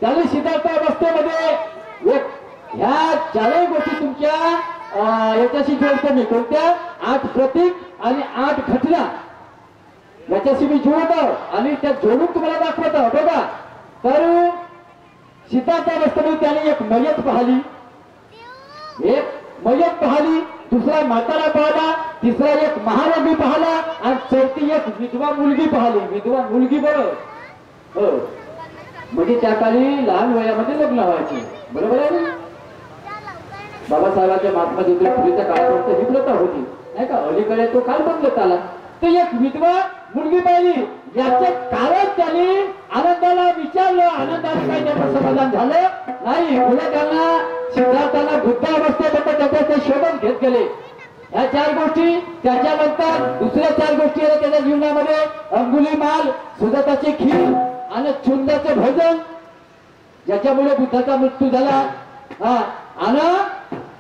त्याने सिद्धार्थ अवस्थेमध्ये एक ह्या चारही गोष्टी तुमच्या याच्याशी जोडतो मी. कोणत्या? 8 प्रतीक आणि 8 घटना याच्याशी मी जोडतो आणि त्या जोडून तुम्हाला दाखवतो. बघा, तर सिद्धार्थ अवस्थेमध्ये त्याने एक मयत पाहिली, दुसरा म्हातारा पाहिला, तिसरा एक महारोगी पाहिला आणि चौथी एक विधवा मुलगी पाहिली. विधवा मुलगी बरोबर हो, म्हणजे त्या काळी लहान वयामध्ये लग्न व्हायचे. बरोबर आहे ना? बाबासाहेबांच्या महात्मा ज्योतिराव फुलेच्या काळापर्यंत ही प्रथा होती नाही का? अलीकडे तो काल बदलत आला. तर एक विधवा मुलगी पाहिली. याचे कारण त्याने आनंदाला विचारलं, आनंदाने काही त्याचं समाधान झालं नाही. पुढे त्यांना सिद्धार्थाला बुद्ध अवस्थेबद्दल त्याचे शोधन घेत गेले. ह्या 4 गोष्टी त्याच्यानंतर दुसऱ्या 4 गोष्टी आल्या त्याच्या जीवनामध्ये. अंगुलीमाल, सुजाताची खीर आणि चुंदाचे भोजन, ज्याच्यामुळे बुद्धाचा मृत्यू झाला. आणि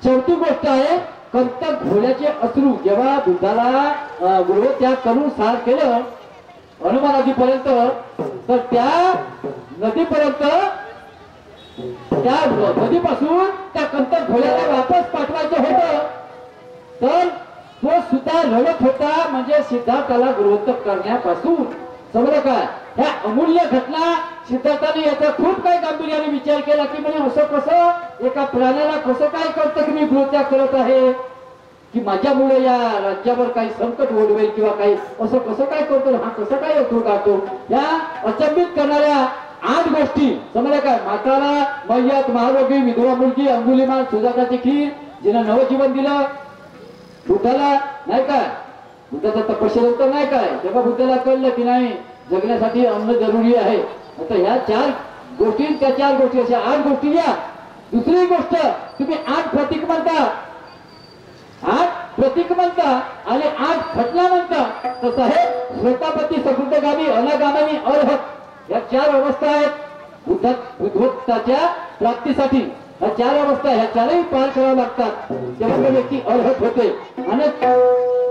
चौथी गोष्ट आहे कंटक घोड्याचे अश्रू. जेव्हा बुद्धाला गृहत्याग करून सार केलं हनुमान नदीपर्यंत, तर त्या नदीपर्यंत त्या नदीपासून त्या कंटक घोड्याला वापस पाठवायचं होतं. तर तो सुद्धा रडत होता, म्हणजे सिद्धार्थाला गृहत्याग करण्यापासून. समजलं काय? ह्या अमूल्य घटना सिद्धार्थाने याचा खूप काही गांभीर्याने विचार केला की म्हणजे असं कसं एका प्राण्याला कसं काय कळतं की मी गृहत्याग करत आहे, की माझ्यामुळे या राज्यावर काही संकट ओढवेल किंवा काही असं कसं काय करतो, हा कसं काय होतो काढतो. या अचंबित करणाऱ्या 8 गोष्टी समजल्या काय? म्हातारा, मयत, महारोगी, विधवा मुलगी, अंगुलीमाल, सुजाताची खीर, जिनं नवजीवन दिलं बुद्धाला नाही काय? बुद्धाचा तपश्चर्या होतं नाही काय? तेव्हा बुद्धाला कळलं की नाही जगण्यासाठी अन्न जरुरी आहे. आता ह्या 4 गोष्टी, त्या 4 गोष्टी अशा 8 गोष्टी या. दुसरी गोष्ट तुम्ही 8 प्रतीक म्हणता, 8 प्रतीक म्हणता आणि 8 घटना म्हणता. तसं आहे श्रोतापती, सकृतगामी, अनागामी, अर्हत या 4 अवस्था आहेत बुद्धत्वाच्या प्राप्तीसाठी. ह्या 4 अवस्था, ह्या 4ही पार कराव्या लागतात तेव्हा व्यक्ती अर्हत होते. आणि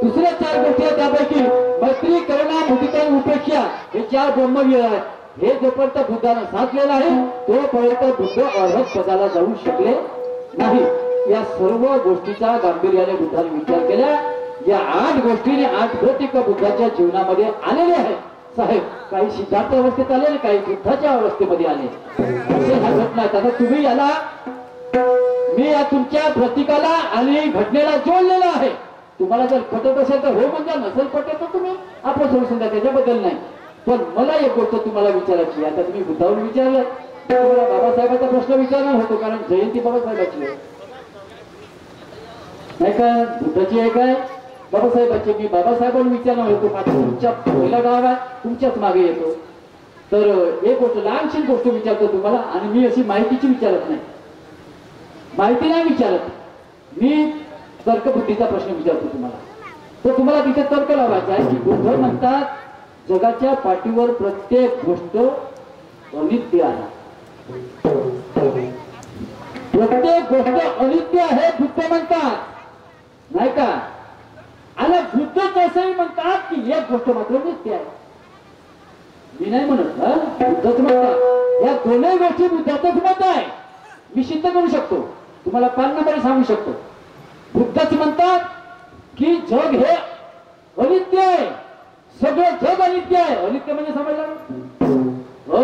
दुसऱ्या 4 गोष्टी आहेत त्यापैकी मैत्री, करुणा, मुदिता आणि उपेक्षा हे 4 ब्रह्मवीर आहेत. हे जोपर्यंत बुद्धानं साधलेलं आहे तोपर्यंत बुद्ध अर्हत पदाला जाऊ शकले नाही. या सर्व गोष्टीचा गांभीर्याने बुद्धाने विचार केला. या 8 गोष्टीने 8 प्रतीक बुद्धाच्या जीवनामध्ये आलेले आहेत. साहेब, काही सिद्धार्थ अवस्थेत आले आणि काही बुद्धाच्या अवस्थेमध्ये आले. असे ह्या घटना आहेत. आता तुम्ही याला, मी या तुमच्या प्रतीकाला आणि घटनेला जोडलेला आहे. तुम्हाला जर पटत असेल तर हो म्हणजे, नसेल पटत तर तुम्ही आपण सोडून द्या, त्याच्याबद्दल नाही. पण मला एक गोष्ट तुम्हाला विचारायची. आता तुम्ही बुद्धावर विचारलं, तुम्हाला बाबासाहेबांचा प्रश्न विचारणार होतो, कारण जयंती बाबासाहेबांची आहे नाही का? बुद्धाची आहे काय? बाबासाहेबांची. मी बाबासाहेबांना विचारणार होतो, माझ्या तुमच्या पहिला गाव आहे, तुमच्याच मागे येतो. तर एक गोष्ट, लहानशी गोष्ट विचारतो तुम्हाला, आणि मी अशी माहितीची विचारत नाही, माहिती नाही विचारत मी, तर्कबुद्धीचा प्रश्न विचारतो तुम्हाला. तर तुम्हाला तिथे तर्क लावायचा आहे की बुद्ध म्हणतात जगाच्या पाठीवर प्रत्येक गोष्ट अनित्य आहे. प्रत्येक गोष्ट अनित्य आहे बुद्ध म्हणतात नाही का? आणि बुद्ध तसंही म्हणतात की एक गोष्ट मात्र नित्य आहे. मी नाही म्हणत, बुद्धच म्हणतात. या दोन्ही गोष्टी बुद्धाचंच मत आहे. मी सिद्ध करू शकतो, तुम्हाला 5 नंबर सांगू शकतो. बुद्धच म्हणतात की जग हे अनित्य आहे, सगळं जग अनित्य आहे. अनित्य म्हणजे समजलं?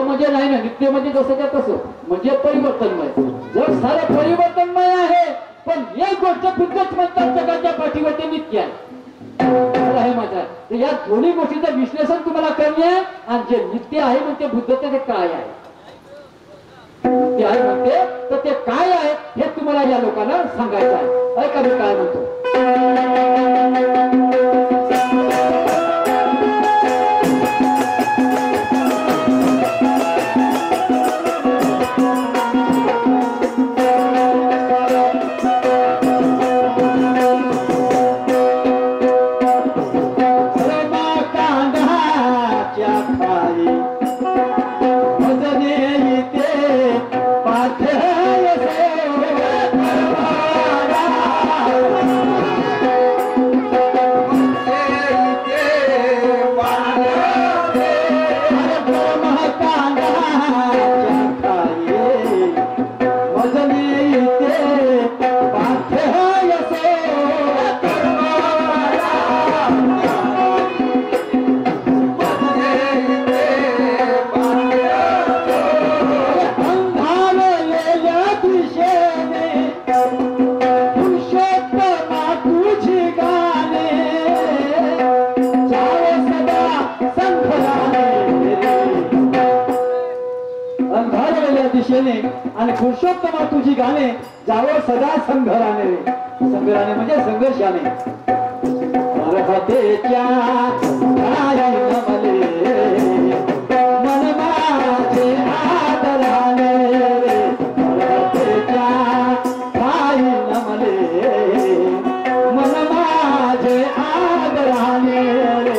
म्हणजे नाही ना, नित्य म्हणजे जसं तसं, म्हणजे परिवर्तनमय. जग सारं परिवर्तनमय आहे, पण एक गोष्ट बुद्धच म्हणतात जगाच्या पाठीवर ते नित्य आहे माझा. तर या दोन्ही गोष्टीचं विश्लेषण तुम्हाला करणे, आणि जे नित्य आहे म्हणते बुद्ध ते काय आहे, नित्य आहे म्हणते तर ते काय आहे हे तुम्हाला या लोकांना सांगायचं आहे. ऐका मी काय म्हणतो. दिशेने आणि पुरुषोत्तमा तुझी गाणे जावं सदा संघराने रे. संघराने म्हणजे संघर्षाने. अर्हतेच्या ठाई नमले मन माझे आदराने रे. अर्हतेच्या ठाई नमले मन माझे आदराने रे.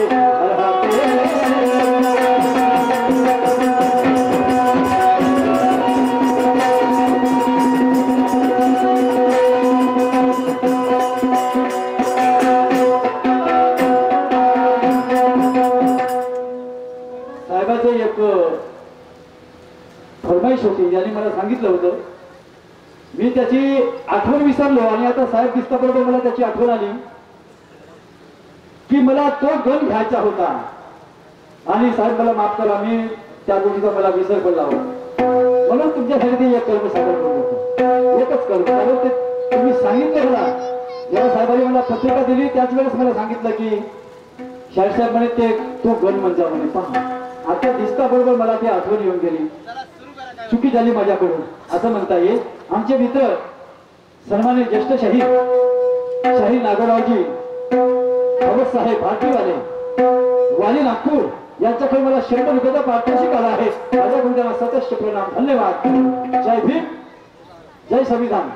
साहेबाचं एक फरमाईश होती, ज्याने मला सांगितलं होतं. मी त्याची आठवण विसरलो आणि आता साहेब दिसताबरोबर मला त्याची आठवण आली की मला तो गण घ्यायचा होता. आणि साहेब मला माफ करा, मी त्या गोष्टीचा मला विसर पडला होता. म्हणून तुमच्यासाठी ते एक कर्म सादर करत होतो. एकच कर्म, कारण ते तुम्ही सांगितलं मला. जेव्हा साहेबांनी मला पत्रिका दिली त्याच वेळेस मला सांगितलं की शाहीर साहेब म्हणे ते तो गण म्हणजे म्हणे. पहा आता दिसता बरोबर मला ती आठवण येऊन गेली. चुकी झाली माझ्याकडून असं म्हणता येईल. आमचे मित्र सन्मान्य ज्येष्ठ शाहीर नागोरावजी भगत साहेब भारतीवाले वाली नागपूर यांच्याकडे मला 100 रुपयाचा पारितोषिक आला आहे. माझ्याकडून त्यांना सतत प्रणाम, धन्यवाद. जय भीम, जय संविधान.